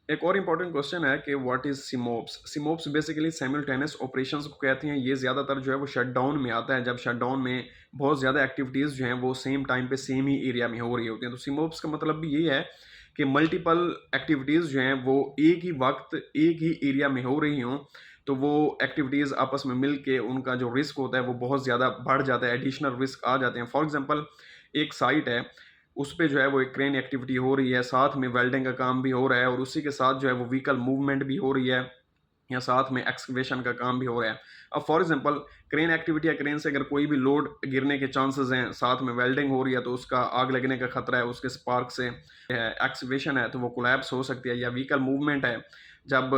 एक और important question है कि what is simops. Simops basically simultaneous operations को कहते हैं। ये ज़्यादातर जो है वो शटडाउन में आता है, जब शटडाउन में बहुत ज़्यादा एक्टिविटीज़ जो हैं वो सेम टाइम पे सेम ही एरिया में हो रही होती हैं। तो सिमोप्स का मतलब भी यही है कि मल्टीपल एक्टिविटीज़ जो हैं वो एक ही वक्त एक ही एरिया में हो रही हों, तो वो एक्टिविटीज़ आपस में मिल के उनका जो रिस्क होता है वो बहुत ज़्यादा बढ़ जाता है, एडिशनल रिस्क आ जाते हैं। फॉर एग्जाम्पल, एक साइट है, उस पे जो है वो एक क्रेन एक्टिविटी हो रही है, साथ में वेल्डिंग का काम भी हो रहा है और उसी के साथ जो है वो व्हीकल मूवमेंट भी हो रही है या साथ में एक्सकवेशन का काम भी हो रहा है। अब फॉर एग्जांपल, क्रेन एक्टिविटी या क्रेन से अगर कोई भी लोड गिरने के चांसेस हैं, साथ में वेल्डिंग हो रही है तो उसका आग लगने का खतरा है, उसके स्पार्क से एक्सकवेशन है तो वो कोलैप्स हो सकती है, या व्हीकल मूवमेंट है, जब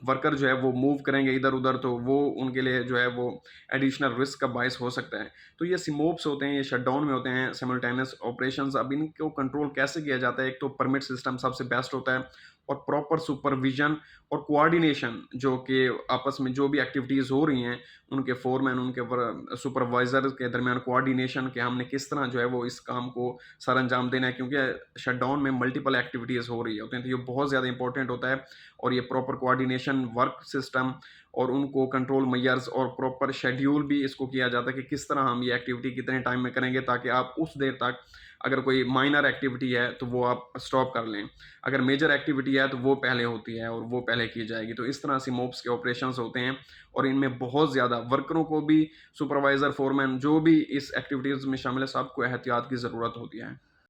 वर्कर जो है वो मूव करेंगे इधर उधर तो वो उनके लिए जो है वो एडिशनल रिस्क का बायस हो सकता है। तो ये सिमोप्स होते हैं, ये शटडाउन में होते हैं, सिमल्टेनियस ऑपरेशंस। अब इनको कंट्रोल कैसे किया जाता है? एक तो परमिट सिस्टम सबसे बेस्ट होता है, और प्रॉपर सुपरविजन और कोऑर्डिनेशन, जो कि आपस में जो भी एक्टिविटीज़ हो रही हैं, उनके फोरमैन, उनके सुपरवाइजर के दरमियान कोऑर्डिनेशन, कि हमने किस तरह जो है वो इस काम को सर अंजाम देना है, क्योंकि शटडाउन में मल्टीपल एक्टिविटीज़ हो रही होती हैं, तो ये बहुत ज़्यादा इंपॉर्टेंट होता है। और ये प्रॉपर कोऑर्डिनेशन, वर्क सिस्टम और उनको कंट्रोल मेजर्स और प्रॉपर शेड्यूल भी इसको किया जाता है कि किस तरह हम ये एक्टिविटी कितने टाइम में करेंगे, ताकि आप उस देर तक, अगर कोई माइनर एक्टिविटी है तो वो आप स्टॉप कर लें, अगर मेजर एक्टिविटी है तो वो पहले होती है और वो पहले की जाएगी। तो इस तरह से मोप्स के ऑपरेशंस होते हैं, और इनमें बहुत ज़्यादा वर्करों को भी, सुपरवाइज़र, फोरमैन जो भी इस एक्टिविटीज़ में शामिल है, सबको एहतियात की ज़रूरत होती है।